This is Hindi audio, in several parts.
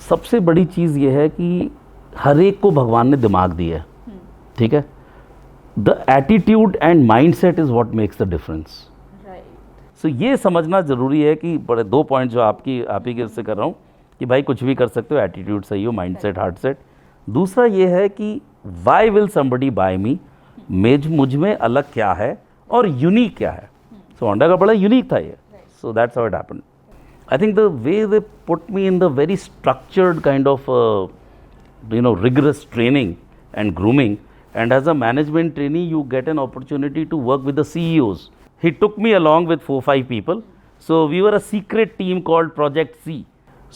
सबसे बड़ी चीज़ ये है कि हर एक को भगवान ने दिमाग दिया है, ठीक है। The attitude and mindset is what makes the difference. So ये समझना ज़रूरी है कि बड़े 2 पॉइंट जो आप ही के उससे कर रहा हूँ कि भाई कुछ भी कर सकते हो, एटीट्यूड सही हो, माइंड सेट, हार्ट सेट। दूसरा ये है कि वाई विल समबडी बाय मी, मुझ में अलग क्या है और यूनिक क्या है। सो होंडा का बड़ा यूनिक था ये, सो that's how it happened. I think the way they put me in the very structured kind of, rigorous training and grooming. And as a management trainee, you get an opportunity to work with the CEOs. He took me along with 4-5 people. So we were a secret team called Project C.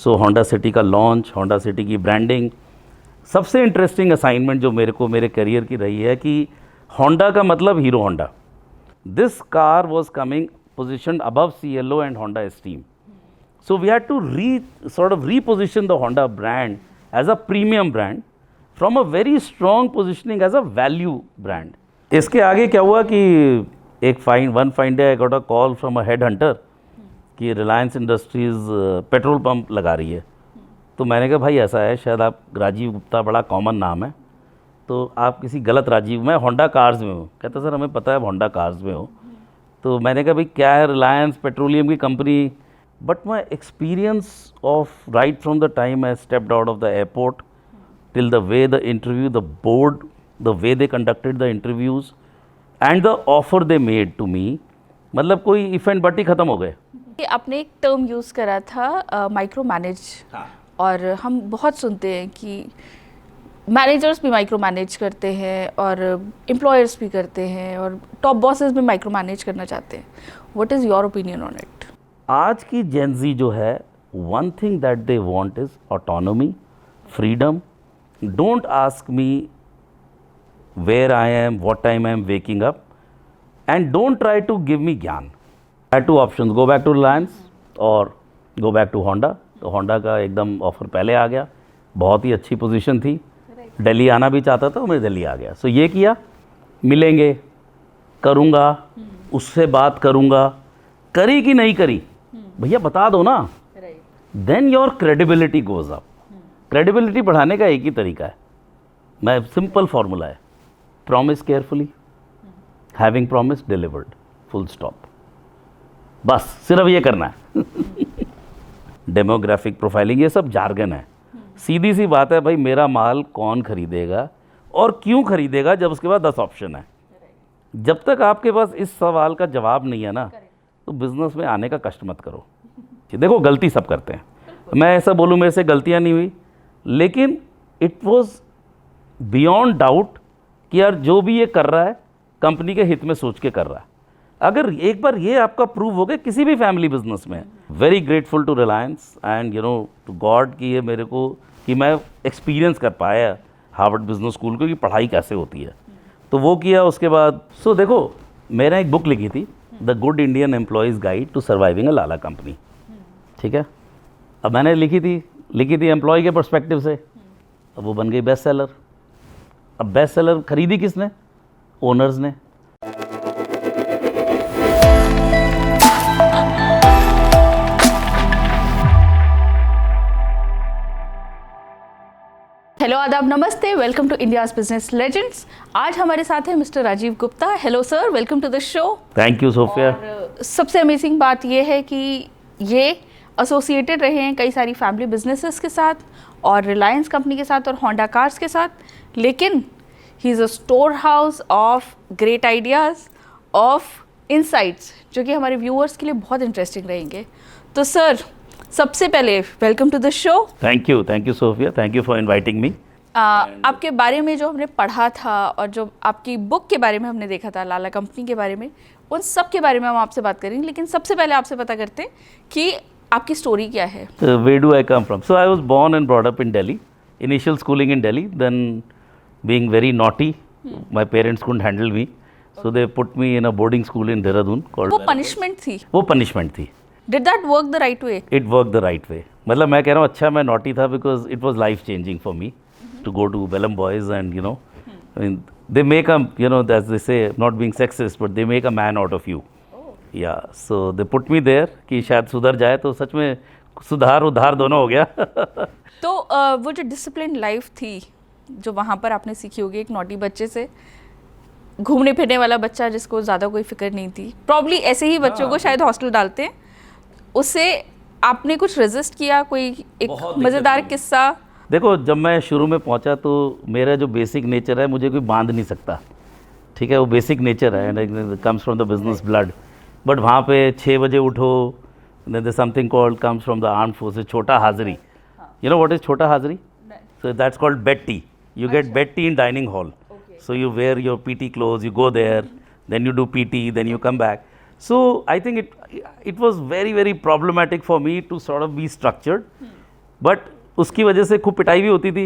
So Honda City का launch, Honda City की branding. सबसे interesting assignment जो मेरे को मेरे career की रही है कि Honda का मतलब Hero Honda. This car was coming positioned above CLO and Honda Esteem. So we had to sort of reposition the Honda brand as a premium brand from a very strong positioning as a value brand. इसके आगे क्या हुआ कि one fine day I got a call from a headhunter कि Reliance Industries पेट्रोल पंप लगा रही है। तो मैंने कहा भाई ऐसा है, शायद आप राजीव गुप्ता बड़ा कॉमन नाम है, तो आप किसी गलत राजीव, मैं होंडा कार्स में हूँ। कहता सर हमें पता है होंडा कार्स में हो। तो मैंने कहा भाई क्या है, रिलायंस पेट्रोलियम की company. But my experience of right from the time I stepped out of the airport till the way the interview, the board, the way they conducted the interviews and the offer they made to me, मतलब कोई इफ एंड बट ही ख़त्म हो गए। आपने एक टर्म यूज़ करा था माइक्रो मैनेज। हाँ। और हम बहुत सुनते हैं कि मैनेजर्स भी माइक्रो मैनेज करते हैं और एम्प्लॉयर्स भी करते हैं और टॉप बॉसेस भी माइक्रो मैनेज करना चाहते हैं। What is your opinion on it? आज की जेनजी जो है, one thing that they want is autonomy, freedom. Don't ask me where I am, what time I am waking up, and don't try to give me gyan. I 2 options, go back to Reliance और गो बैक टू होंडा। तो होंडा का एकदम ऑफर पहले आ गया, बहुत ही अच्छी पोजीशन थी, दिल्ली आना भी चाहता था, मैं दिल्ली आ गया। सो ये किया, मिलेंगे, करूँगा, उससे बात करूँगा, करी कि नहीं करी भैया बता दो ना। Then your credibility goes up. Credibility बढ़ाने का एक ही तरीका है, मैं सिंपल फॉर्मूला है, promise carefully, having promise delivered, full stop. बस सिर्फ ये करना है। डेमोग्राफिक प्रोफाइलिंग ये सब जार्गन है। सीधी सी बात है भाई, मेरा माल कौन खरीदेगा और क्यों खरीदेगा, जब उसके बाद 10 ऑप्शन है। जब तक आपके पास इस सवाल का जवाब नहीं है ना, तो बिज़नेस में आने का कष्ट मत करो। देखो गलती सब करते हैं, मैं ऐसा बोलूँ मेरे से गलतियाँ नहीं हुई, लेकिन इट वाज बियॉन्ड डाउट कि यार जो भी ये कर रहा है कंपनी के हित में सोच के कर रहा है। अगर एक बार ये आपका प्रूव हो गया किसी भी फैमिली बिजनेस में, very grateful to Reliance and to God कि ये मेरे को कि मैं एक्सपीरियंस कर पाया हार्वर्ड बिजनेस स्कूल को कि पढ़ाई कैसे होती है, तो वो किया। उसके बाद देखो मैंने एक बुक लिखी थी, the good Indian employee's guide to surviving a lala company, ठीक है। अब मैंने लिखी थी एम्प्लॉय के पर्सपेक्टिव से, अब वो बन गई बेस्ट सेलर। अब बेस्ट सेलर खरीदी किसने? ओनर्स ने। हेलो, आदाब, नमस्ते, welcome to India's business legends. आज हमारे साथ हैं mister Rajeev Gupta. Hello sir, welcome to the show. Thank you Sophia. सबसे अमेजिंग बात यह है कि ये एसोसिएटेड रहे हैं कई सारी फैमिली बिजनेसेस के साथ और रिलायंस कंपनी के साथ और होंडा कार्स के साथ, लेकिन he is a store house of great ideas, of insights, जो कि हमारे व्यूअर्स के लिए बहुत इंटरेस्टिंग रहेंगे। तो सर, सबसे पहले welcome to the show. Thank you Sophia, thank you for inviting me. आपके बारे में जो हमने पढ़ा था और जो आपकी बुक के बारे में हमने देखा था, लाला कंपनी के बारे में, उन सब के बारे में हम आपसे बात करेंगे, लेकिन सबसे पहले आपसे पता करते हैं कि आपकी स्टोरी क्या है। Where do I come from? So I was born and brought up in Delhi. Initial schooling in Delhi, then being very naughty, my parents couldn't handle me, so they put me in a boarding school in Dehradun called. वो पनिशमेंट थी? वो पनिशमेंट थी। Did that work the right way? It worked the right way. मतलब मैं कह रहा हूँ अच्छा मैं naughty था because it was life changing for me to go to Belem Boys and I mean they make a as they say, not being sexist, but they make a man out of you. या सो दे पुट मी देयर कि शायद सुधर जाए। तो सच में सुधार उधार दोनों हो गया। तो वो जो डिसिप्लिन लाइफ थी जो वहाँ पर आपने सीखी होगी, एक नॉटी बच्चे से घूमने फिरने वाला बच्चा जिसको ज़्यादा कोई फिक्र नहीं थी, प्रॉब्ली ऐसे ही बच्चों को शायद हॉस्टल डालते हैं, उससे आपने कुछ रेजिस्ट किया? कोई एक मज़ेदार किस्सा? देखो, जब मैं शुरू में पहुंचा तो मेरा जो बेसिक नेचर है, मुझे कोई बांध नहीं सकता, ठीक है, वो बेसिक नेचर है, comes from the business blood. But वहाँ पे 6 बजे उठो, there something called comes from the armed forces, छोटा हाजिरी। यू नो व्हाट इज छोटा हाजिरी? So that's called bed tea. You get bed tea in dining hall. Okay. So you wear your PT clothes, you go there, then you do PT, then you come back. So I think it was very problematic for me to sort of be structured. But उसकी वजह से खूब पिटाई भी होती थी.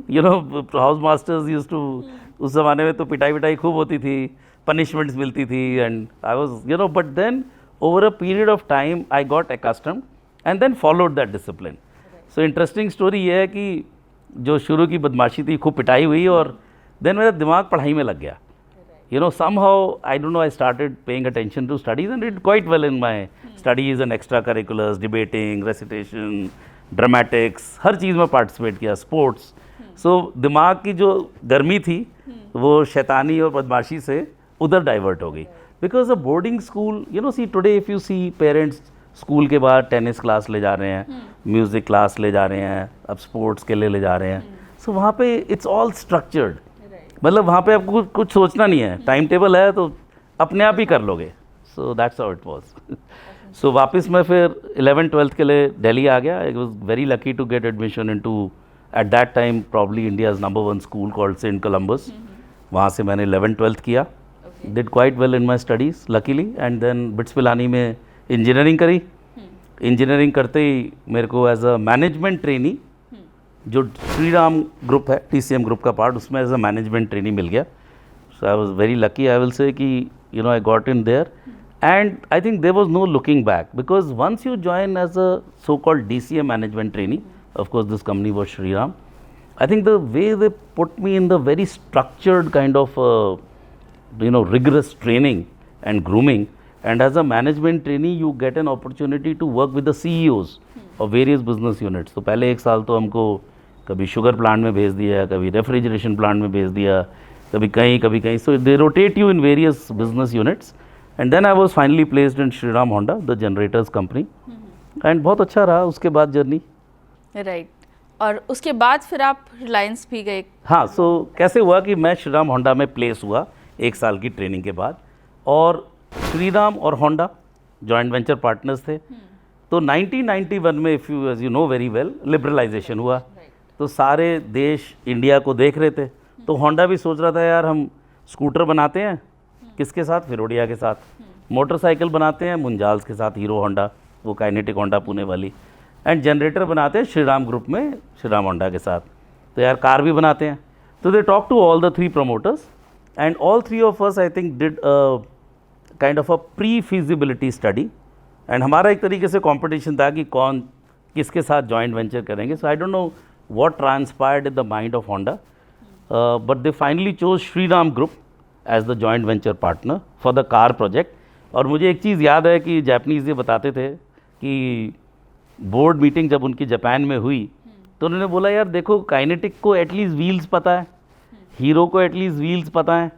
You know, house masters used to, उस ज़माने में तो पिटाई खूब होती थी, punishments मिलती थी, and I was, you know, but then over a period of time I got accustomed and then followed that discipline. So interesting story ये है कि जो शुरू की बदमाशी थी, खूब पिटाई हुई, और देन मेरा दिमाग पढ़ाई में लग गया. You know, somehow, I don't know, I started paying attention to studies and did quite well in my studies and extracurriculars, debating, recitation, dramatics, हर चीज़ में पार्टिसिपेट किया, स्पोर्ट्स. सो दिमाग की जो गर्मी थी वो शैतानी और बदमाशी से उधर डाइवर्ट हो गई. Because a boarding school, you know, see today if you see parents school के बाद टेनिस क्लास ले जा रहे हैं, म्यूज़िक क्लास ले जा रहे हैं, अब स्पोर्ट्स के लिए ले जा रहे हैं. सो वहाँ पे इट्स ऑल स्ट्रक्चर्ड, मतलब वहाँ पे आपको कुछ सोचना नहीं है, टाइम टेबल है तो अपने आप ही कर लोगे. So that's how it was. So वापस मैं फिर 11th-12th के लिए दिल्ली आ गया. I was very lucky to get admission into, at that time probably India's number 1 school called Saint Columba's. वहाँ से मैंने 11th-12th किया, did quite well in my studies luckily, and then BITS Pilani में इंजीनियरिंग करी. इंजीनियरिंग करते ही मेरे को एज अ मैनेजमेंट ट्रेनी, जो श्रीराम ग्रुप है, TCM ग्रुप का पार्ट, उसमें एज अ मैनेजमेंट ट्रेनी मिल गया. So I was very lucky, I will say कि you know I got in there, and I think there was no looking back, because once you join as a so called DCM management trainee, of course this company was Shriram. I think the way they put me in the very structured kind of, you know, rigorous training and grooming, and as a management trainee you get an opportunity to work with the CEOs of various business units. तो पहले 1 साल तो हमको कभी शुगर प्लांट में भेज दिया, कभी रेफ्रिजरेशन प्लांट में भेज दिया, कभी कहीं. So they rotate you in various business units, and then I was finally placed in Shriram Honda, the generators company, and बहुत अच्छा रहा उसके बाद जर्नी. राइट. और उसके बाद फिर आप रिलायंस भी गए? हाँ. सो कैसे हुआ कि मैं श्रीराम होंडा में प्लेस हुआ 1 साल की ट्रेनिंग के बाद, और श्रीराम और होंडा जॉइंट वेंचर पार्टनर्स थे. तो 1991 में, if you as you know very well, liberalisation हुआ. तो सारे देश इंडिया को देख रहे थे, तो होंडा भी सोच रहा था यार हम स्कूटर बनाते हैं, किसके साथ? फिरोडिया के साथ. मोटरसाइकिल बनाते हैं मुंजाल्स के साथ, हीरो होंडा, वो काइनेटिक होंडा पुणे वाली. एंड जनरेटर बनाते हैं श्रीराम ग्रुप में श्रीराम होंडा के साथ. तो यार कार भी बनाते हैं. तो they talk to all the 3 promoters, and all 3 of us I think did kind of a pre feasibility study, and हमारा एक तरीके से कंपटीशन था कि कौन किसके साथ जॉइंट वेंचर करेंगे. So I don't know what transpired in the mind of Honda, but they finally chose Shriram group as the joint venture partner for the car project. और मुझे एक चीज़ याद है कि जापानीज़ ये बताते थे कि बोर्ड मीटिंग जब उनकी जापान में हुई तो उन्होंने बोला यार देखो, काइनेटिक को एटलीस्ट व्हील्स पता है, हीरो को एटलीस्ट व्हील्स पता है,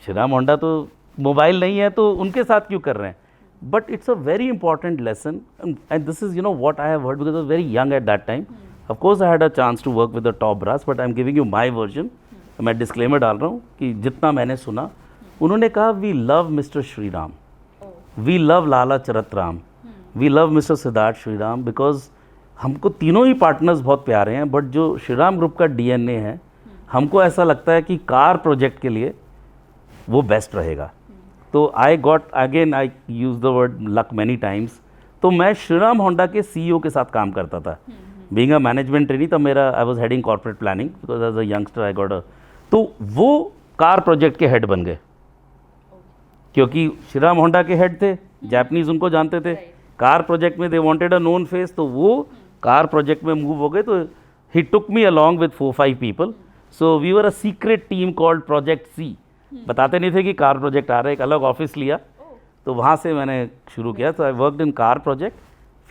श्रीराम होंडा तो मोबाइल नहीं है, तो उनके साथ क्यों कर रहे हैं? But it's a very important lesson, and this is, you know, what I have heard, because I was very young at that time. Of course I had a chance to work with the top brass, but I am giving you my version. मैं डिस्क्लेमर डाल रहा हूँ कि जितना मैंने सुना, उन्होंने कहा we love mister Shriram, we love Lala Charat Ram, we love mister Siddharth Shriram, because हमको तीनों ही पार्टनर्स बहुत प्यारे हैं, बट जो श्रीराम ग्रुप का DNA है, हमको ऐसा लगता है कि कार प्रोजेक्ट के लिए वो बेस्ट रहेगा. तो I got, again I use the word luck many times. तो मैं श्रीराम होंडा के CEO के साथ काम करता था, बीइंग अ मैनेजमेंट ट्रेनी. तब मेरा, I was heading corporate planning, because as a youngster I got a, तो वो कार प्रोजेक्ट के हेड बन गए, क्योंकि श्रीराम होंडा के हेड थे, जापानीज़ उनको जानते थे. कार प्रोजेक्ट में they wanted a known face, तो वो कार प्रोजेक्ट में मूव हो गए. तो he took me along with 4-5 people. So we were a secret team called project C. बताते नहीं थे कि कार प्रोजेक्ट आ रहा है, एक अलग ऑफिस लिया, तो वहाँ से मैंने शुरू किया. तो I worked in car project.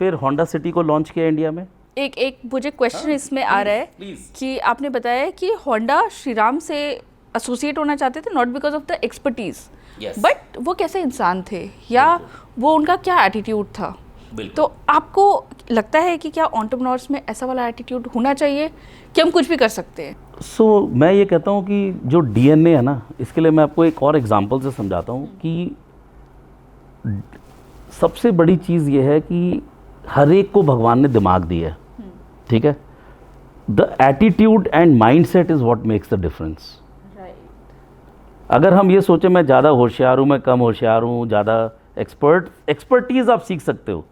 फिर होंडा सिटी को लॉन्च किया इंडिया में। एक मुझे क्वेश्चन इसमें आ रहा है कि आपने बताया कि होंडा श्रीराम से एसोसिएट होना चाहते थे not because of the expertise, but वो कैसे इंसान थे या वो उनका क्या एटीट्यूड था? तो आपको लगता है कि क्या एंटरप्रेन्योर्स में ऐसा वाला एटीट्यूड होना चाहिए कि हम कुछ भी कर सकते हैं? मैं ये कहता हूँ कि जो डीएनए है ना, इसके लिए मैं आपको एक और एग्जांपल से समझाता हूँ कि सबसे बड़ी चीज़ ये है कि हर एक को भगवान ने दिमाग दिया है, ठीक है। The attitude and mindset is what makes the difference. अगर हम ये सोचें मैं ज़्यादा होशियार हूँ, मैं कम होशियार हूँ, ज़्यादा एक्सपर्टीज़ आप सीख सकते हो,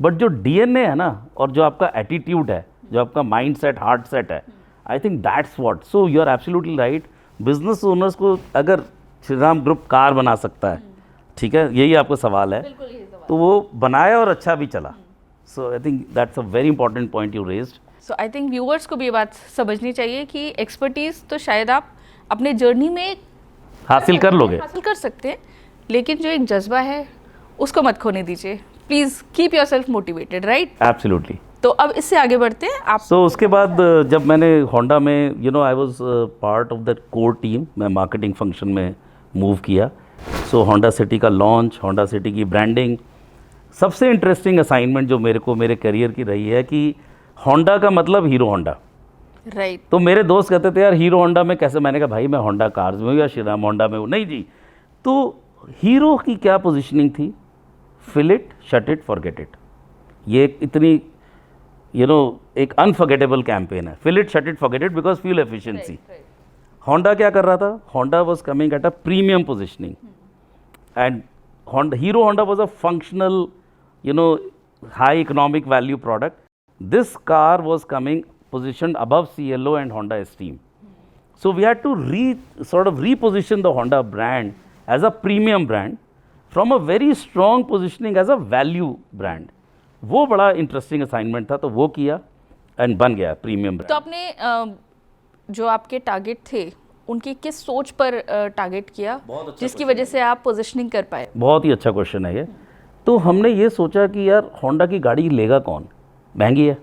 बट जो डीएनए है ना और जो आपका एटीट्यूड है, जो आपका माइंडसेट, हार्ट सेट है, I think that's what. So you are absolutely right. Business owners को अगर श्रीराम ग्रुप कार बना सकता है, ठीक है, यही आपका सवाल है, तो वो बनाया और अच्छा भी चला। So I think that's a very important point you raised. So I think viewers को भी ये बात समझनी चाहिए कि एक्सपर्टीज़ तो शायद आप अपने जर्नी में हासिल कर सकते हैं, लेकिन जो एक जज्बा है उसको मत खोने दीजिए। Please keep yourself motivated, right? Absolutely. तो अब इससे आगे बढ़ते हैं आप। सो उसके बाद जब मैंने होंडा में I was part of that core team, मैं मार्केटिंग फंक्शन में मूव किया। सो होंडा सिटी का लॉन्च, होंडा सिटी की ब्रांडिंग, सबसे इंटरेस्टिंग असाइनमेंट जो मेरे करियर की रही है कि होंडा का मतलब हीरो होंडा, राइट। तो मेरे दोस्त कहते थे यार हीरो होंडा में कैसे? मैंने कहा भाई मैं होंडा कार्स में हूँ या श्रीराम होंडा में हूँ। नहीं जी, तो हीरो की क्या पोजीशनिंग थी? Fill it, shut it, forget it. ये एक इतनी एक अनफॉरगेटेबल कैंपेन है, fill it, shut it, forget it, because fuel efficiency. Honda क्या कर रहा था? Honda was coming at a premium positioning and Hero Honda was a functional high economic value product. This car was coming positioned above Cielo and Honda Esteem. So we had to sort of reposition the Honda brand as a premium brand from a very strong positioning as a value brand. वो बड़ा इंटरेस्टिंग असाइनमेंट था, तो वो किया एंड बन गया प्रीमियम ब्रांड. तो आपने जो आपके टारगेट थे उनकी किस सोच पर टारगेट किया जिसकी वजह से आप पोजीशनिंग कर पाए? बहुत ही अच्छा क्वेश्चन है ये. तो हमने ये सोचा कि यार होंडा की गाड़ी लेगा कौन, महंगी है.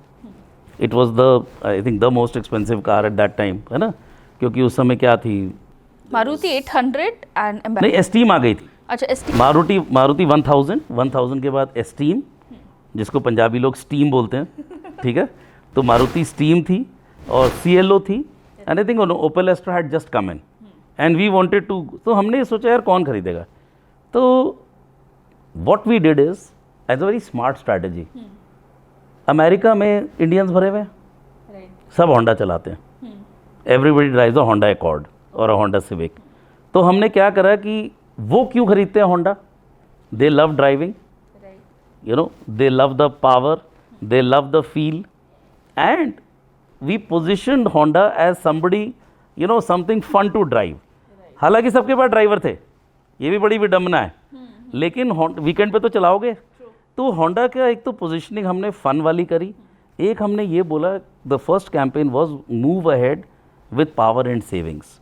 It was the I think the most expensive car eight that time, है ना, क्योंकि उस समय क्या थी, मारुति 800 एंड नहीं एस्टीम आ गई थी. अच्छा एस्टीम. मारुति 1000 के बाद एस्टीम, जिसको पंजाबी लोग स्टीम बोलते हैं, ठीक है. तो मारुति स्टीम थी और CLO थी and I think Opel Astra had just come in and we wanted to. तो हमने सोचा यार कौन खरीदेगा. तो what we did is as a very smart strategy. America में इंडियंस भरे हुए हैं, सब होंडा चलाते हैं. Everybody drives a Honda Accord और अ होंडा सिविक. तो हमने क्या करा कि वो क्यों खरीदते हैं Honda? They love driving, they love the power, they love the feel, and we positioned Honda as somebody, something fun to drive. हालांकि सबके पास ड्राइवर थे, ये भी बड़ी विडम्बना है, लेकिन वीकेंड पे तो चलाओगे. तो होंडा का एक तो पोजीशनिंग हमने फन वाली करी, एक हमने ये बोला the first campaign was move ahead with power and savings.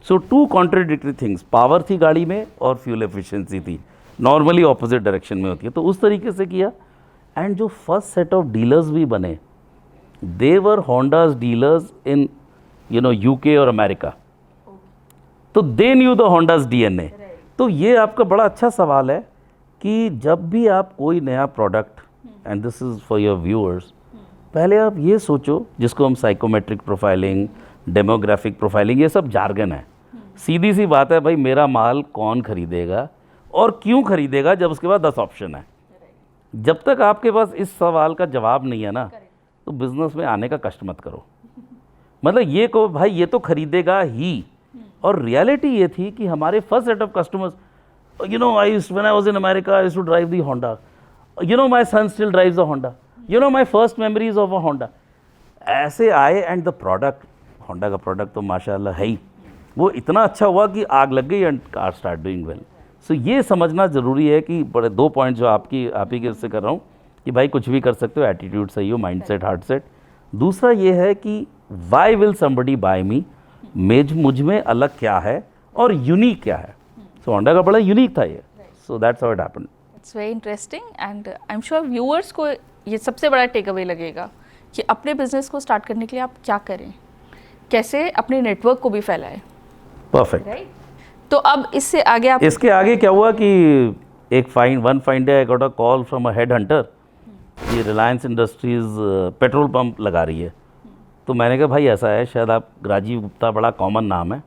So two contradictory things, power थी गाड़ी में और फ्यूल एफिशिएंसी थी, नॉर्मली ऑपोजिट डायरेक्शन में होती है. तो उस तरीके से किया एंड जो फर्स्ट सेट ऑफ डीलर्स भी बने, दे वर होंडाज डीलर्स इन UK और अमेरिका. तो दे न्यू द होंडाज DNA. तो ये आपका बड़ा अच्छा सवाल है कि जब भी आप कोई नया product, and this is for your viewers, पहले आप ये सोचो, जिसको हम साइकोमेट्रिक प्रोफाइलिंग, डेमोग्राफिक प्रोफाइलिंग, ये सब जार्गन है. सीधी सी बात है भाई, मेरा माल कौन खरीदेगा और क्यों खरीदेगा, जब उसके बाद 10 ऑप्शन है. जब तक आपके पास इस सवाल का जवाब नहीं है ना, तो बिजनेस में आने का कष्ट मत करो. मतलब ये को भाई ये तो खरीदेगा ही. और रियलिटी ये थी कि हमारे first set of customers, when I was in America, I used to drive the Honda. My son still drives the Honda. My first memories of a Honda. ऐसे आए एंड द प्रोडक्ट, होंडा का प्रोडक्ट तो माशाल्लाह है ही, वो इतना अच्छा हुआ कि आग लग गई and car start doing well. So ये समझना ज़रूरी है कि बड़े 2 पॉइंट जो आप ही के उससे कर रहा हूँ कि भाई कुछ भी कर सकते हो, एटीट्यूड सही हो, माइंडसेट, हार्ट सेट. दूसरा ये है कि वाई विल समबडी बाय मी, मुझ में अलग क्या है और यूनिक क्या है. सो होंडा का बड़ा यूनिक था ये. सो that's how it happened. It's very interesting and I am sure viewers को ये सबसे बड़ा टेक अवे लगेगा कि अपने बिजनेस को स्टार्ट करने के लिए आप क्या करें, कैसे अपने नेटवर्क को भी फैलाएं। परफेक्ट। राइट। तो अब इससे आगे आप इसके आगे क्या हुआ कि एक one fine day I got a call from a head Hunter कि रिलायंस इंडस्ट्रीज़ पेट्रोल पंप लगा रही है। तो मैंने कहा भाई ऐसा है, शायद आप राजीव गुप्ता बड़ा कॉमन नाम है,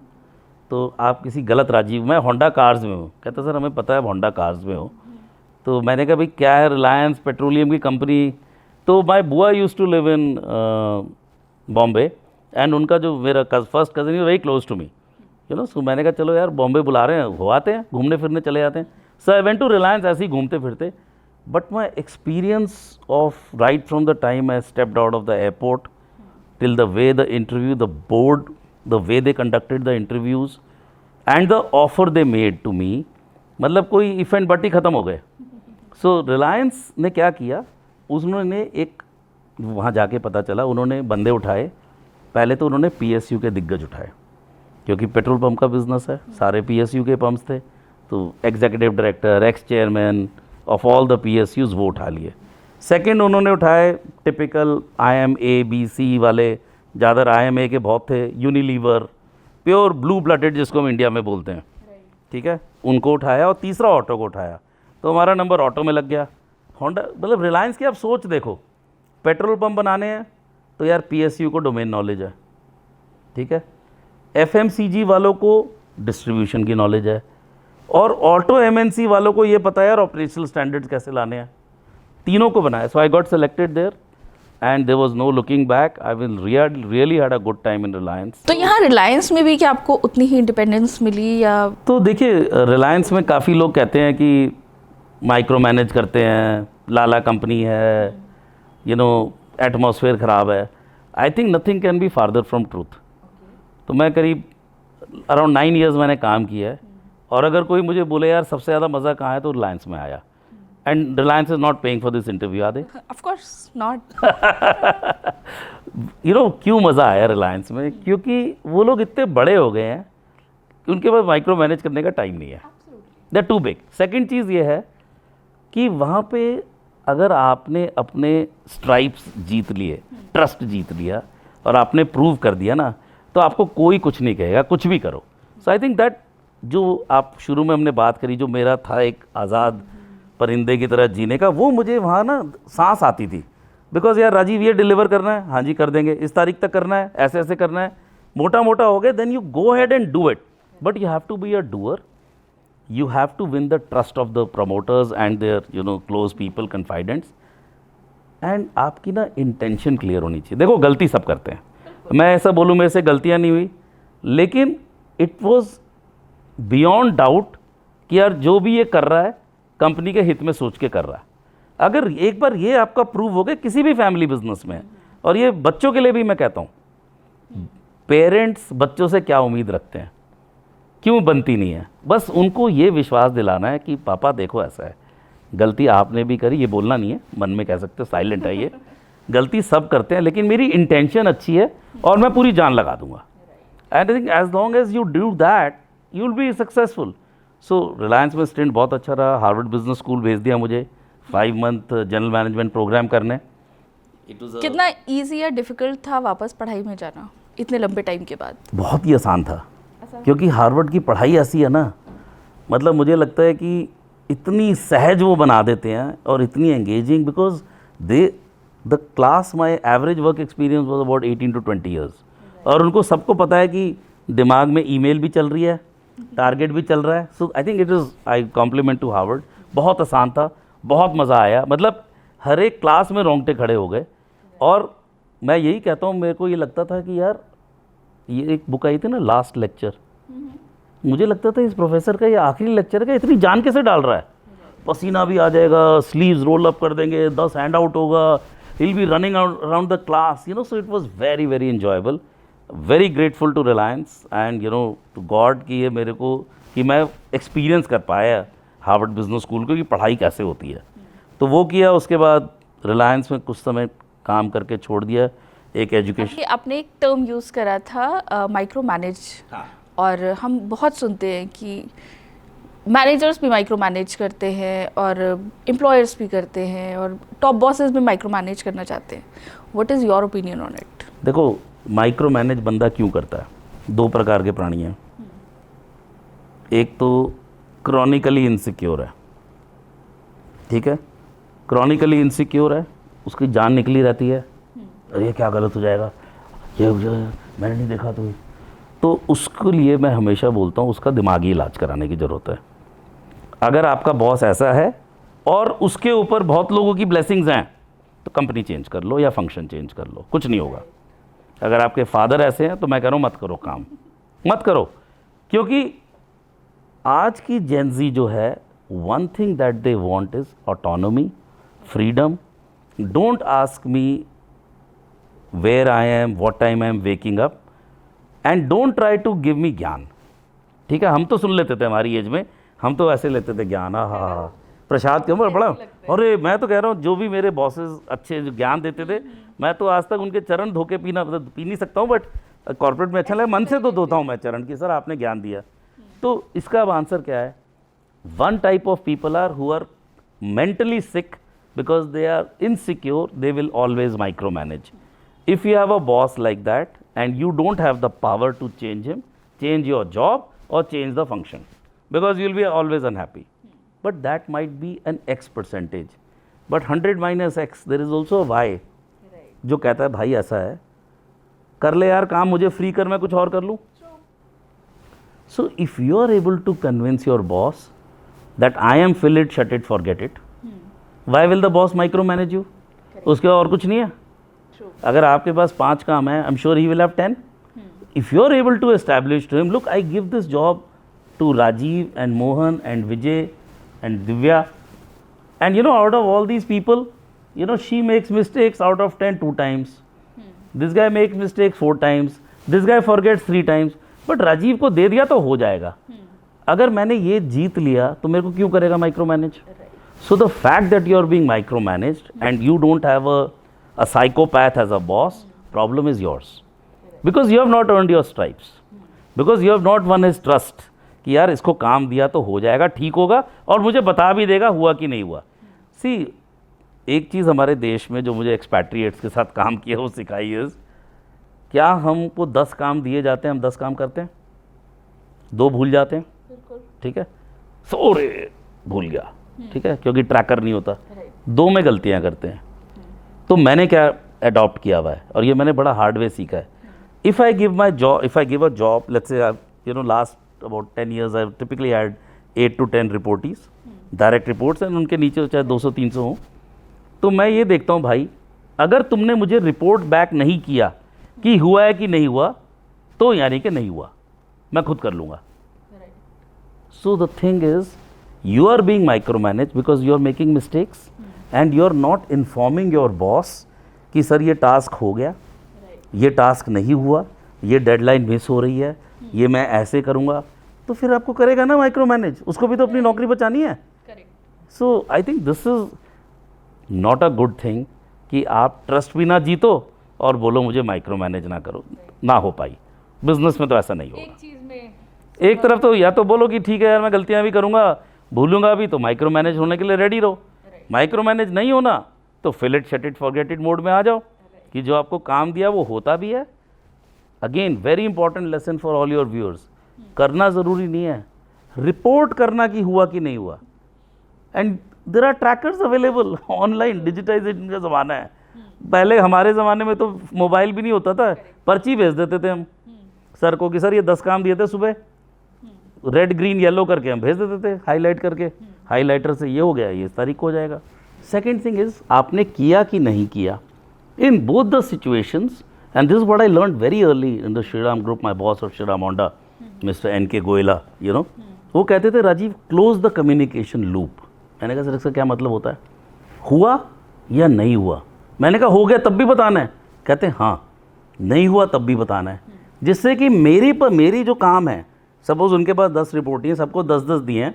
तो आप किसी गलत राजीव, मैं होंडा कार्स में हूँ। कहता सर हमें पता है होंडा कार्स में हो। तो मैंने कहा भाई क्या है, रिलायंस पेट्रोलियम की कंपनी। तो my bua use to live in Bombay and उनका जो मेरा फर्स्ट कज़न है very close to me, you know. So मैंने कहा चलो यार बॉम्बे बुला रहे हैं, हो आते हैं, घूमने फिरने चले जाते हैं। So I went to Reliance ऐसे ही घूमते फिरते। But my experience of right from the time I stepped out of the airport till the way the interview, the board, the way they conducted the interviews and the offer they made to me, मतलब कोई इफ एंड बट ही ख़त्म हो गए। सो रिलायंस ने क्या किया, उन्होंने एक वहाँ जाके पता चला, उन्होंने बंदे उठाए। पहले तो उन्होंने PSU के दिग्गज उठाए, क्योंकि पेट्रोल पंप का बिजनेस है, सारे PSU के पंप्स थे। तो executive director, x chairman of all the PSUs वो उठा लिए। सेकंड उन्होंने उठाए टिपिकल IMA-BC वाले, ज़्यादा IMA के बहुत थे, यूनिलीवर, प्योर ब्लू ब्लडेड जिसको हम इंडिया में बोलते हैं, ठीक है, उनको उठाया। और तीसरा ऑटो को उठाया। तो हमारा नंबर ऑटो में लग गया। होंडा मतलब रिलायंस की आप सोच देखो, पेट्रोल पंप बनाने हैं तो यार PSU को डोमेन नॉलेज है, ठीक है, FMCG वालों को डिस्ट्रीब्यूशन की नॉलेज है, और ऑटो MNC वालों को ये पता है यार ऑपरेशनल स्टैंडर्ड्स कैसे लाने हैं। तीनों को बनाया। So I got selected there and there was no looking back. I will really had a good time in Reliance. तो यहाँ रिलायंस में भी क्या आपको उतनी ही इंडिपेंडेंस मिली या? तो देखिए रिलायंस में काफ़ी लोग कहते हैं कि माइक्रो मैनेज करते हैं, लाला कंपनी है, यू नो एटमॉस्फेयर ख़राब है। I think nothing can be farther from truth. तो मैं करीब अराउंड 9 ईयर्स मैंने काम किया है, और अगर कोई मुझे बोले यार सबसे ज़्यादा मज़ा कहाँ है, तो रिलायंस में आया। And Reliance is not paying for this interview, आदे of course not. You know क्यों मज़ा आया रिलायंस में, क्योंकि वो लोग इतने बड़े हो गए हैं कि उनके पास माइक्रो मैनेज करने का टाइम नहीं है। दे टू बिग। सेकेंड चीज़ ये है कि वहाँ पे अगर आपने अपने स्ट्राइप्स जीत लिए, ट्रस्ट जीत लिया, और आपने प्रूव कर दिया ना, तो आपको कोई कुछ नहीं कहेगा, कुछ भी करो। सो आई थिंक दैट जो आप शुरू में हमने बात करी, जो मेरा था एक आज़ाद परिंदे की तरह जीने का, वो मुझे वहाँ ना सांस आती थी। बिकॉज यार राजीव ये डिलीवर करना है, हाँ जी कर देंगे, इस तारीख तक करना है, ऐसे ऐसे करना है, मोटा मोटा हो गए, then you go ahead and do it. But you have to be a doer, you have to win the trust of the promoters and their close people, confidants, and आपकी ना इंटेंशन क्लियर होनी चाहिए। देखो गलती सब करते हैं, मैं ऐसा बोलूँ मेरे से गलतियाँ नहीं हुई, लेकिन इट वाज बियॉन्ड डाउट कि यार जो भी ये कर रहा है कंपनी के हित में सोच के कर रहा है। अगर एक बार ये आपका प्रूव हो गया किसी भी फैमिली बिजनेस में, और ये बच्चों के लिए भी मैं कहता हूँ, पेरेंट्स बच्चों से क्या उम्मीद रखते हैं, क्यों बनती नहीं है, बस उनको ये विश्वास दिलाना है कि पापा देखो ऐसा है, गलती आपने भी करी, ये बोलना नहीं है, मन में कह सकते हो, साइलेंट है ये, गलती सब करते हैं, लेकिन मेरी इंटेंशन अच्छी है और मैं पूरी जान लगा दूंगा। And I think as long as you do that you will be successful. So Reliance में स्टेंट बहुत अच्छा रहा। हार्वर्ड बिजनेस स्कूल भेज दिया मुझे 5 मंथ जनरल मैनेजमेंट प्रोग्राम करने। कितना ईजी या डिफिकल्ट था वापस पढ़ाई में जाना इतने लंबे टाइम के बाद? बहुत ही आसान था, क्योंकि हार्वर्ड की पढ़ाई ऐसी है ना, मतलब मुझे लगता है कि इतनी सहज वो बना देते हैं और इतनी engaging, because the class my average work experience was about 18 to 20 years, और उनको सबको पता है कि दिमाग में ईमेल भी चल रही है, टारगेट भी चल रहा है। So I think it is, I compliment to Harvard. बहुत आसान था, बहुत मज़ा आया, मतलब हर एक क्लास में रोंगटे खड़े हो गए। और मैं यही कहता हूँ, मेरे को ये लगता था कि यार ये एक बुक आई थी ना लास्ट लेक्चर, मुझे लगता था इस प्रोफेसर का ये आखिरी लेक्चर का, इतनी जान कैसे डाल रहा है, पसीना भी आ जाएगा, स्लीव्स रोल अप कर देंगे, 10 हैंड आउट होगा, he'll be running around the class, so it was very very enjoyable, very grateful to Reliance and to God कि ये मेरे को कि मैं एक्सपीरियंस कर पाया हार्वर्ड बिजनेस स्कूल को कि पढ़ाई कैसे होती है। तो वो किया, उसके बाद रिलायंस में कुछ समय काम करके छोड़ दिया। एक एजुकेशन, आपने एक टर्म यूज़ करा था माइक्रो मैनेज, और हम बहुत सुनते हैं कि मैनेजर्स भी माइक्रो मैनेज करते हैं और एम्प्लॉयर्स भी करते हैं और टॉप बॉसेस भी माइक्रो मैनेज करना चाहते हैं. What is your opinion on it? देखो, माइक्रो मैनेज बंदा क्यों करता है? दो प्रकार के प्राणी हैं. एक तो क्रॉनिकली इनसिक्योर है, ठीक है, क्रॉनिकली इनसिक्योर है, उसकी जान निकली रहती है, अरे क्या गलत हो जाएगा, ये मैंने नहीं देखा तो उसके लिए मैं हमेशा बोलता हूँ उसका दिमागी इलाज कराने की ज़रूरत है. अगर आपका बॉस ऐसा है और उसके ऊपर बहुत लोगों की ब्लेसिंग्स हैं तो कंपनी चेंज कर लो या फंक्शन चेंज कर लो, कुछ नहीं होगा. अगर आपके फादर ऐसे हैं तो मैं कह रहा हूँ मत करो, काम मत करो. क्योंकि आज की जेनजी जो है, one thing that they want is autonomy, freedom. Don't ask me where I am, what time I am waking up, and don't try to give me gyan. ठीक है, हम तो सुन लेते थे हमारी एज में, हम तो ऐसे लेते थे ज्ञान, हाँ प्रसाद क्यों बड़ा. अरे मैं तो कह रहा हूँ जो भी मेरे बॉसेस अच्छे जो ज्ञान देते थे, मैं तो आज तक उनके चरण धो के पी नहीं सकता हूँ, बट कॉर्पोरेट में अच्छा लगा, मन से तो धोता हूँ मैं चरण की, सर आपने ज्ञान दिया. तो इसका अब आंसर क्या है? One type of people are who are mentally sick because they are insecure, they will always micro manage. If you have a boss like that and you don't have the power to change him, change your job or change the function, because you will be always unhappy. But that might be an X percentage. But 100 minus X, there is also a Y. जो कहता है भाई ऐसा है, कर ले यार काम, मुझे फ्री कर, मैं कुछ और कर लूँ. So if you are able to convince your boss that I am fill it, shut it, forget it, why will the boss micromanage you? उसके और कुछ नहीं है. अगर आपके पास 5 काम है, I am sure he will have 10. If you are able to establish to him, look I give this job to Rajeev and Mohan and Vijay and Divya, and you know out of all these people, you know, she makes mistakes out of 10 2 times, this guy makes mistakes 4 times, this guy forgets 3 times, but Rajiv को दे दिया तो हो जाएगा. अगर मैंने ये जीत लिया तो मेरे को क्यों करेगा micro manage? So the fact that you are being micro managed and you don't have a psychopath as a boss, problem is yours, because you have not earned your stripes, because you have not won his trust कि यार इसको काम दिया तो हो जाएगा, ठीक होगा और मुझे बता भी देगा हुआ कि नहीं हुआ. सी, एक चीज़ हमारे देश में जो मुझे एक्सपैट्रिएट्स के साथ काम किया वो सिखाई है, क्या हमको 10 काम दिए जाते हैं, हम 10 काम करते हैं, 2 भूल जाते हैं. ठीक है, सोरे भूल गया, ठीक है, क्योंकि ट्रैकर नहीं होता. 2 में गलतियाँ करते हैं. तो मैंने क्या अडॉप्ट किया हुआ है, और ये मैंने बड़ा हार्ड वे सीखा है. If I give my job, if I give a job, let's say you know last about 10 years I typically had 8 to 10 reportees, direct reports, and उनके नीचे चाहे 200-300 हों. तो मैं ये देखता हूँ भाई, अगर तुमने मुझे रिपोर्ट बैक नहीं किया कि हुआ है कि नहीं हुआ, तो यानी कि नहीं हुआ, मैं खुद कर लूँगा. So the thing is you are being micromanaged because you are making mistakes and you are not informing your boss कि सर ये टास्क हो गया, ये टास्क नहीं हुआ, ये डेडलाइन मिस हो रही है, ये मैं ऐसे करूँगा, तो फिर आपको करेगा ना माइक्रो मैनेज, उसको भी तो अपनी नौकरी बचानी है. So I think this is not a good thing कि आप ट्रस्ट भी ना जीतो और बोलो मुझे माइक्रो मैनेज ना करो, ना हो पाई. बिजनेस में तो ऐसा नहीं होगा. एक तरफ तो या तो बोलो कि ठीक है यार मैं गलतियाँ भी करूँगा, भूलूंगा भी, तो माइक्रो मैनेज होने के लिए रेडी रहो. माइक्रो मैनेज नहीं होना तो fill it, shut it, forget it mode में आ जाओ कि जो आपको काम दिया वो होता भी है. Again very important lesson for all your viewers, करना ज़रूरी नहीं है, रिपोर्ट करना कि हुआ कि नहीं हुआ. And there are trackers available online, digitisation का ज़माना है. पहले हमारे ज़माने में तो मोबाइल भी नहीं होता था, पर्ची भेज देते थे हम सर को कि सर ये 10 काम दिए थे सुबह, रेड ग्रीन येलो करके हम भेज देते थे, हाईलाइट करके, हाईलाइटर से ये हो गया, ये इस तारीख को हो जाएगा. सेकेंड थिंग इज़ आपने किया कि नहीं किया in both the situations. And this what I learn very early in the Shriram group. My boss of Shriram Honda, mister NK Goyla, you know, वो कहते थे Rajeev close the communication loop. मैंने कहा सर इसका क्या मतलब होता है, हुआ या नहीं हुआ? मैंने कहा हो गया तब भी बताना है. कहते हैं हाँ, नहीं हुआ तब भी बताना है, जिससे कि मेरी जो काम है, सपोज उनके पास 10 रिपोर्ट हैं, सबको 10-10 दिए हैं,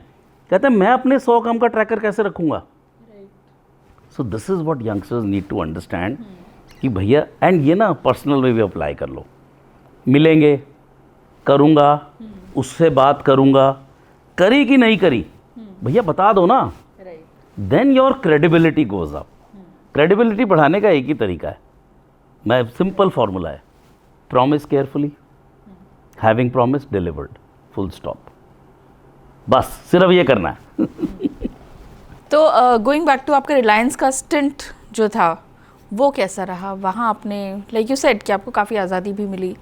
कहते हैं मैं अपने 100 काम का ट्रैकर कैसे रखूँगा. So this is what youngsters need to understand कि भैया, एंड ये ना पर्सनल वे भी अप्लाई कर लो. मिलेंगे, करूँगा, उससे बात करूँगा, करी कि नहीं करी, भैया बता दो ना, then your credibility goes up. Credibility बढ़ाने का एक ही तरीका है, मैं सिंपल फॉर्मूला है, promise carefully, having promise delivered, full stop. बस सिर्फ ये करना है। तो गोइंग बैक टू आपका रिलायंस का स्टिंट जो था वो कैसा रहा? वहाँ आपने लाइक यू सेड कि आपको काफ़ी आज़ादी भी मिली,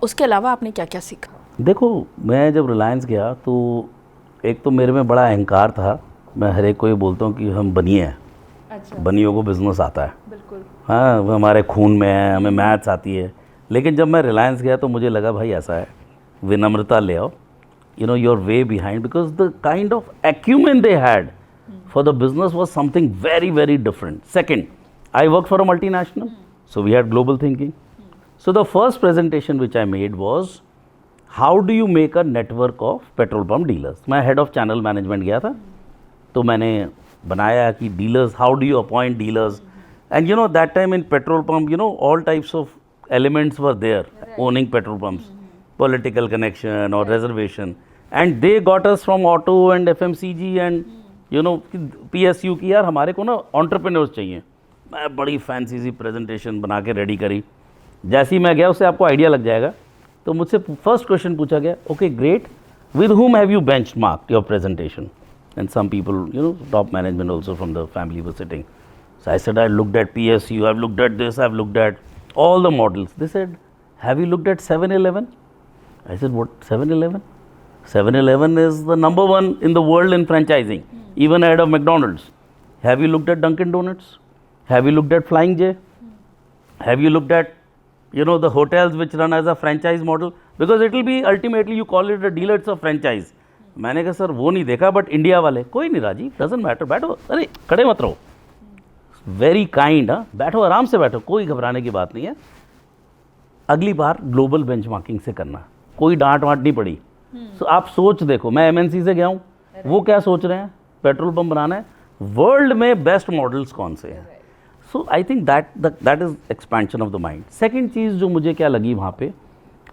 उसके अलावा आपने क्या क्या सीखा? देखो, मैं जब रिलायंस गया तो एक तो मेरे में बड़ा अहंकार था, मैं हर एक को ये बोलता हूँ कि हम बनिए हैं। अच्छा, बनियों को बिजनेस आता है, बिल्कुल। हाँ, वो हमारे खून में है, हमें मैथ्स आती है। लेकिन जब मैं रिलायंस गया तो मुझे लगा भाई ऐसा है, विनम्रता ले आओ, you know your way behind, because the kind of acumen they had for the business was something very, very different. Second, I worked for a multinational, so we had global thinking. So the first presentation which I made was, how do you make a network of petrol pump dealers? मैं head of channel management गया था, तो मैंने बनाया कि dealers, how do you appoint dealers? And you know that time in petrol pump, you know all types of elements were there, owning petrol pumps, political connection or reservation, and they got us from auto and FMCG and you know PSU की, यार हमारे को ना एंटरप्रेन्योर्स चाहिए। मैं बड़ी फैंसी सी प्रेजेंटेशन बना के रेडी करी, जैसे ही मैं गया उससे आपको आइडिया लग जाएगा। तो मुझसे फर्स्ट क्वेश्चन पूछा गया, okay great, with whom have you benchmarked your presentation? And some people, you know, top management also from the family were sitting. So I said, I looked at PSU, I've looked at this, I've looked at all the models. They said, have you looked at 7-Eleven? I said, what 7-Eleven? 7-Eleven is the number one in the world in franchising, even ahead of McDonald's. Have you looked at Dunkin' Donuts? Have you looked at Flying J? Have you looked at, you know, the hotels which run as a franchise model? Because it will be ultimately you call it a dealer, it's a franchise. मैंने कहा सर वो नहीं देखा, बट इंडिया वाले, कोई नहीं राजीव, डजंट मैटर, बैठो, अरे खड़े मत रहो, वेरी काइंड, हाँ बैठो, आराम से बैठो, कोई घबराने की बात नहीं है। अगली बार ग्लोबल बेंचमार्किंग से करना, कोई डांट वांट नहीं पड़ी। सो आप सोच देखो, मैं MNC से गया हूँ, वो क्या सोच रहे हैं, पेट्रोल पंप बनाना है, वर्ल्ड में बेस्ट मॉडल्स कौन से हैं। So I think that is expansion of the mind. Second चीज़ जो मुझे क्या लगी वहाँ पे,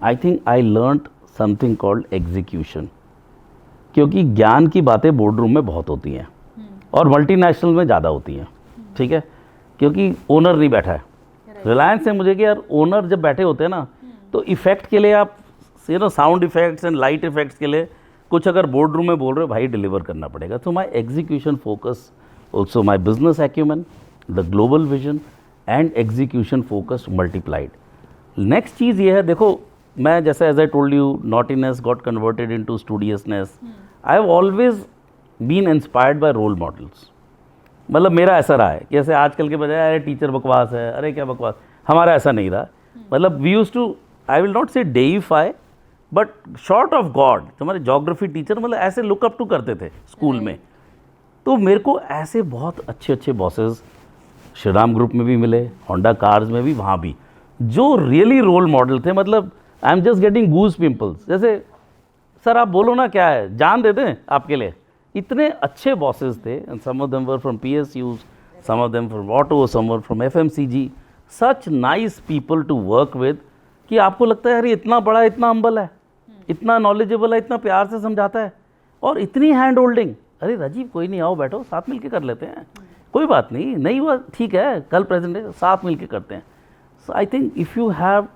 I think I learn something called execution, क्योंकि ज्ञान की बातें बोर्ड रूम में बहुत होती हैं और मल्टीनेशनल में ज़्यादा होती हैं, ठीक है, क्योंकि ओनर नहीं बैठा है। रिलायंस से मुझे कि यार ओनर जब बैठे होते हैं ना, तो इफ़ेक्ट के लिए आप you know sound effects and light effects के लिए कुछ अगर बोर्ड रूम में बोल रहे हो, भाई डिलीवर करना पड़ेगा। तो my execution focus, also my business acumen, the global vision and execution focus multiplied. Next चीज़ ये है, देखो मैं जैसे as I told you, naughtiness got converted into studiousness. I have always been inspired by role models. मतलब मेरा ऐसा रहा है, जैसे आजकल के बजाय अरे टीचर बकवास है, अरे क्या बकवास, हमारा ऐसा नहीं रहा। मतलब we used to, I will not say deify, but short of God, हमारे जोग्राफी टीचर मतलब ऐसे लुकअप टू करते थे स्कूल में। तो मेरे को ऐसे बहुत अच्छे अच्छे बॉसेस श्रीराम ग्रुप में भी मिले, होंडा कार्स में भी, वहाँ भी, जो रियली रोल मॉडल थे। मतलब I am just getting goose pimples, जैसे सर आप बोलो ना क्या है, जान दे दें आपके लिए। इतने अच्छे बॉसेस थे, and some of them were from PSUs, some of them from auto, some were from FMCG, such nice people to work with, कि आपको लगता है अरे इतना बड़ा, इतना हम्बल है, इतना नॉलेजेबल है, इतना प्यार से समझाता है, और इतनी हैंड होल्डिंग, अरे राजीव कोई नहीं, आओ बैठो साथ मिल के कर लेते हैं, कोई बात नहीं हुआ ठीक है, कल प्रेजेंटेशन साथ मिल के करते हैं। So I think if you have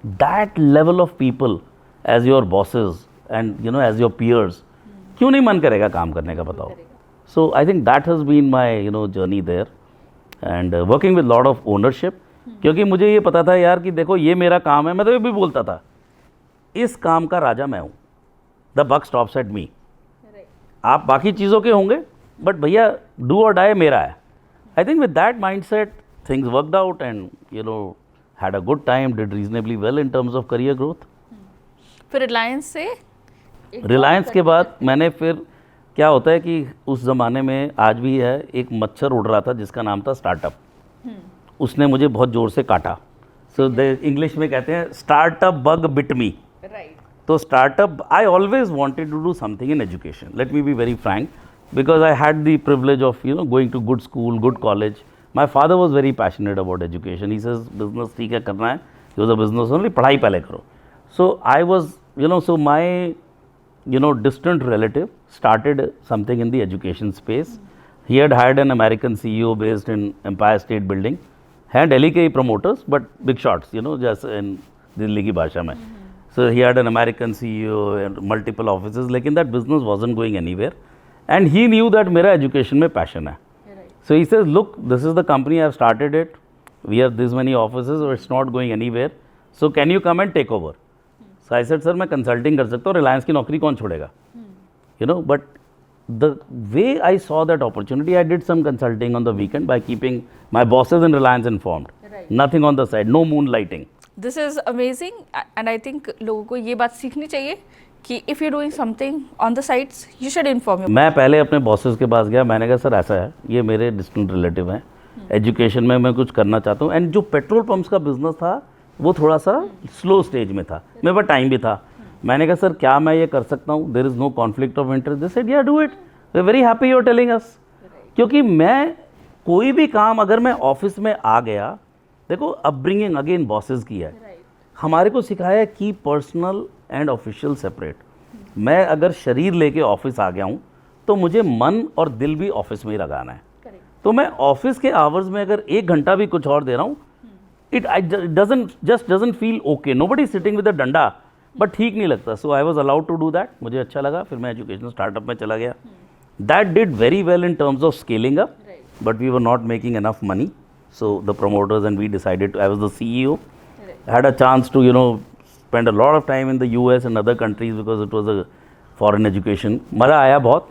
that level of people as your bosses and you know as your peers, क्यों नहीं मन करेगा काम करने का, बताओ। So I think that has been my you know journey there, and working with lot of ownership, क्योंकि मुझे ये पता था यार कि देखो ये मेरा काम है। मैं तो ये भी बोलता था, इस काम का राजा मैं हूँ, the buck stops at me. आप बाकी चीज़ों के होंगे, बट भैया डू और डाई मेरा है। I think with that mind set things worked out, and you know had a good time, did reasonably well in terms of career growth. फिर रिलायंस के बाद मैंने फिर क्या होता है कि उस ज़माने में आज भी है, एक मच्छर उड़ रहा था जिसका नाम था स्टार्टअप। उसने मुझे बहुत ज़ोर से काटा। सो द इंग्लिश में कहते हैं स्टार्टअप बग बिट मी। तो startup, I always wanted to do something in education, let me be very frank, because I had the privilege of you know going to good school, good college. My father was very passionate about education, he says business ठीक है करना है, he was a business only, पढ़ाई पहले करो। So I was you know, so my distant relative started something in the education space. He had hired an American CEO based in Empire State Building. हैं दिल्ली के ही promoters, but big shots, जैसे in दिल्ली की भाषा में. So he had an American CEO and multiple offices, लेकिन that business wasn't going anywhere. And he knew that मेरा education में passion है. So he says, look, this is the company, I have started it. We have this many offices, or it's not going anywhere. So can you come and take over? So I said, sir, मैं consulting कर सकता हूँ, Reliance की नौकरी कौन छोड़ेगा? But the way I saw that opportunity, I did some consulting on the weekend by keeping my bosses in Reliance informed. Nothing on the side, no moonlighting. This is amazing, and I think लोगों को ये बात सीखनी चाहिए कि if you're doing something on the sides, you should inform your. मैं पहले अपने बॉसेस के पास गया, मैंने कहा सर ऐसा है, ये मेरे डिस्टेंट रिलेटिव हैं, एजुकेशन में मैं कुछ करना चाहता हूँ. एंड जो पेट्रोल पंप्स का बिजनेस था वो थोड़ा सा स्लो स्टेज में था, मेरे पास टाइम भी था. मैंने कहा सर क्या मैं ये कर सकता हूँ, there is no conflict of interest. They said yeah do it, we are very happy you are telling us. क्योंकि मैं कोई भी काम अगर मैं ऑफिस में आ गया, देखो अपब्रिंगिंग अगेन बॉसेस की है, हमारे को सिखाया है कि पर्सनल एंड ऑफिशियल सेपरेट. मैं अगर शरीर लेके ऑफिस आ गया हूँ तो मुझे मन और दिल भी ऑफिस में ही लगाना है. तो मैं ऑफिस के आवर्स में अगर 1 घंटा भी कुछ और दे रहा हूँ, it doesn't feel okay. Nobody sitting with a डंडा, बट ठीक नहीं लगता. So I was allowed to do that, मुझे अच्छा लगा. फिर मैं एजुकेशन स्टार्टअप में चला गया. That did very well in terms of scaling up, but we were not making enough money. So the promoters and we decided, I was the CEO. I had a chance to, spend a lot of time in the US and other countries because it was a foreign education. मज़ा आया बहुत.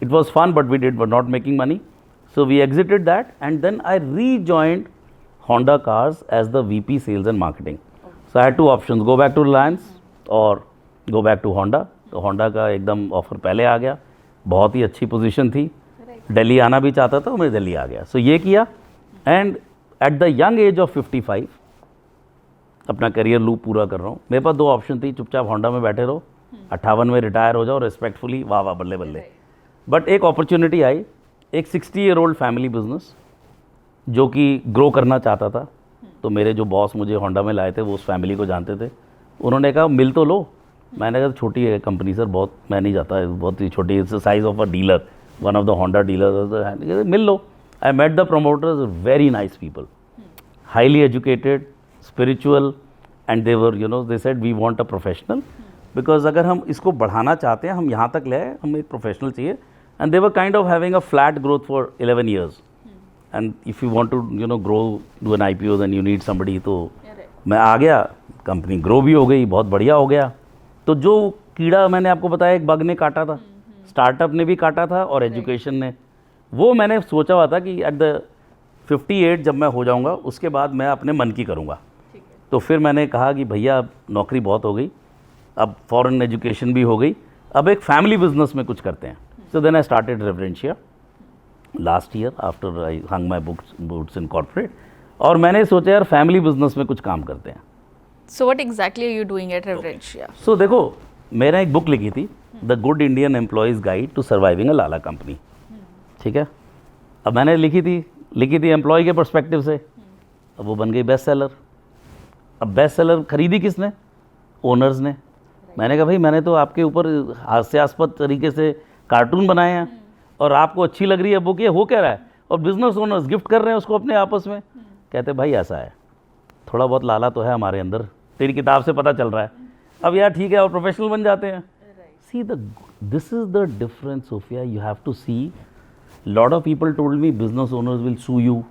It was fun, but we were not making money. So we exited that, and then I rejoined Honda Cars as the VP Sales and Marketing. So I had 2 options: go back to Reliance or go back to Honda. तो Honda का एकदम ऑफर पहले आ गया, बहुत ही अच्छी पोजीशन थी. दिल्ली आना भी चाहता था, मैं दिल्ली आ गया. सो ये किया, and at the young age of 55 अपना करियर लूप पूरा कर रहा हूँ. मेरे पास 2 ऑप्शन थी, चुपचाप होंडा में बैठे रहो, 58 में रिटायर हो जाओ रिस्पेक्टफुली, वाह वाह बल्ले बल्ले. बट एक अपॉर्चुनिटी आई, एक 60-year-old फैमिली बिजनेस जो कि ग्रो करना चाहता था. तो मेरे जो बॉस मुझे होंडा में लाए थे वो उस फैमिली को जानते थे. उन्होंने कहा मिल तो लो. मैंने कहा छोटी है कंपनी सर, बहुत मैं नहीं जाता, बहुत ही छोटी, size of a dealer, one of the Honda dealer, मिल लो. I met the promoters, very nice people, highly educated, spiritual, and they were, they said we want a professional, because अगर हम इसको बढ़ाना चाहते हैं, हम यहाँ तक ले आए, हम एक प्रोफेशनल चाहिए. and they were kind of having a flat growth for 11 years. and if you want to, grow, do an IPO, then you need somebody. तो मैं आ गया, कंपनी ग्रो भी हो गई, बहुत बढ़िया हो गया. तो जो कीड़ा मैंने आपको बताया एक बग ने काटा था, स्टार्टअप ने भी काटा था और एजुकेशन ने, वो मैंने सोचा हुआ था कि एट द 58 जब मैं हो जाऊँगा उसके बाद मैं अपने मन की करूँगा. तो फिर मैंने कहा कि भैया अब नौकरी बहुत हो गई, अब फॉरेन एजुकेशन भी हो गई, अब एक फैमिली बिजनेस में कुछ करते हैं. So then I started Reverentia last year after I hung my boots in corporate. और मैंने सोचा यार फैमिली बिजनेस में कुछ काम करते हैं. So what exactly are you doing at Reverentia? So देखो, मैंने एक बुक लिखी थी, the good Indian employee's guide to surviving a lala company. ठीक है, अब मैंने लिखी थी एम्प्लॉय के पर्सपेक्टिव से. अब वो बन गई बेस्ट सेलर. अब बेस्ट सेलर खरीदी किसने? ओनर्स ने. मैंने कहा भाई मैंने तो आपके ऊपर हास्यास्पद तरीके से कार्टून बनाए हैं और आपको अच्छी लग रही है बुक, ये हो क्या रहा है? और बिजनेस ओनर्स गिफ्ट कर रहे हैं उसको अपने आपस में. कहते भाई ऐसा है, थोड़ा बहुत लाला तो है हमारे अंदर, तेरी किताब से पता चल रहा है. अब यार ठीक है, और प्रोफेशनल बन जाते हैं. See this is the difference Sophia, you have to see. Lot of people told me business owners will sue you,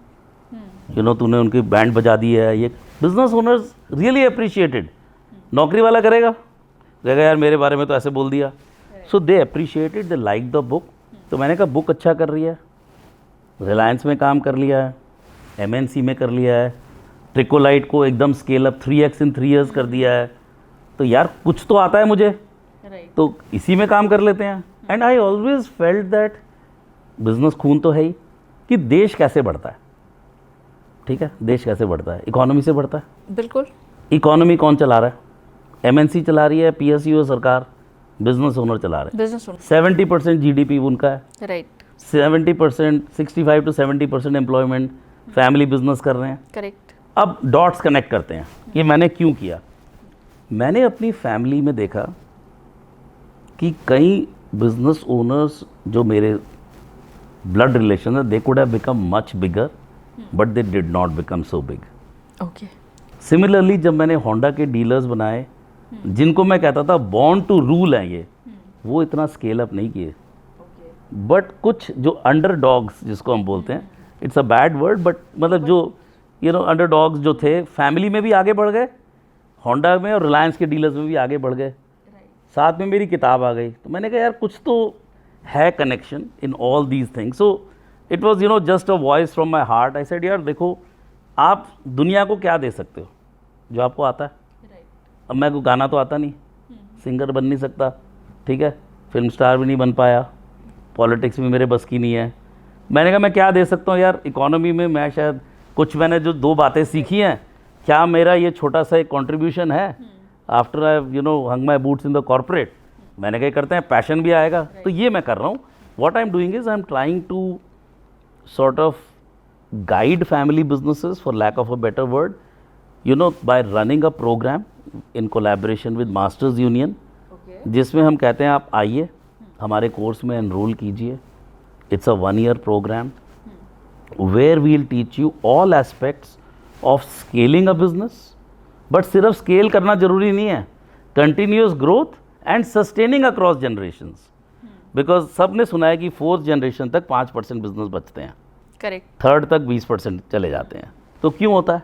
तूने उनकी बैंड बजा दी है. ये बिजनेस ओनर्स रियली अप्रिशिएटेड. नौकरी वाला कहेगा यार मेरे बारे में तो ऐसे बोल दिया. So they appreciated, they like the book. तो मैंने कहा बुक अच्छा कर रही है, रिलायंस में काम कर लिया है, MNC में कर लिया है, ट्रिकोलाइट को एकदम स्केल अप 3x इन 3 years कर दिया है. तो यार कुछ तो आता है मुझे, तो इसी में काम कर लेते हैं. And I always felt that business खून तो है ही, कि देश कैसे बढ़ता है. ठीक है, देश कैसे बढ़ता है? इकोनॉमी से बढ़ता है. बिल्कुल. इकोनॉमी कौन चला रहा है? MNC चला रही है, PSU सरकार, बिजनेस ओनर चला रहे हैं. बिजनेस ओनर 70% GDP उनका है. Right. 70%, 65 to 70% employment family business कर रहे हैं. करेक्ट. अब डॉट्स कनेक्ट करते हैं, ये मैंने क्यों किया. मैंने अपनी फैमिली में देखा कि कई बिजनेस ओनर्स जो मेरे ब्लड रिलेशन है, they could have become much bigger but they did not become so big. Okay. Similarly जब मैंने होंडा के डीलर्स बनाए, जिनको मैं कहता था बॉर्न टू रूल हैं ये, वो इतना स्केल अप नहीं किए. बट कुछ जो अंडर डॉग्स जिसको हम बोलते हैं, it's a bad word but मतलब जो अंडर डॉग्स जो थे फैमिली में भी आगे बढ़ गए, होंडा में और रिलायंस के डीलर्स में भी आगे बढ़ गए. साथ में मेरी किताब आ गई तो मैंने कहा यार कुछ तो है connection in all these things. So it was just a voice from my heart. I said यार देखो, आप दुनिया को क्या दे सकते हो जो आपको आता है. अब मैं को गाना तो आता नहीं, सिंगर बन नहीं सकता, ठीक है, फिल्म स्टार भी नहीं बन पाया, पॉलिटिक्स भी मेरे बस की नहीं है. मैंने कहा मैं क्या दे सकता हूँ यार इकोनॉमी में. मैं शायद कुछ मैंने जो 2 बातें सीखी हैं, क्या मेरा ये छोटा सा एक कॉन्ट्रीब्यूशन है after I hung my boots in the corporate. मैंने कहा करते हैं, पैशन भी आएगा. तो ये मैं कर रहा हूँ. What I am doing is I am trying to sort of guide family businesses, for lack of a better word, by running a program in collaboration with Masters Union, जिसमें हम कहते हैं आप आइए हमारे कोर्स में एनरोल कीजिए. It's a 1 year program where we'll teach you all aspects of scaling a business. But सिर्फ स्केल करना जरूरी नहीं है, continuous growth and sustaining across generations. Because सब ने सुना है कि 4th जनरेशन तक 5% बिजनेस बचते हैं, करेक्ट. 3rd तक 20% चले जाते हैं. तो क्यों होता है?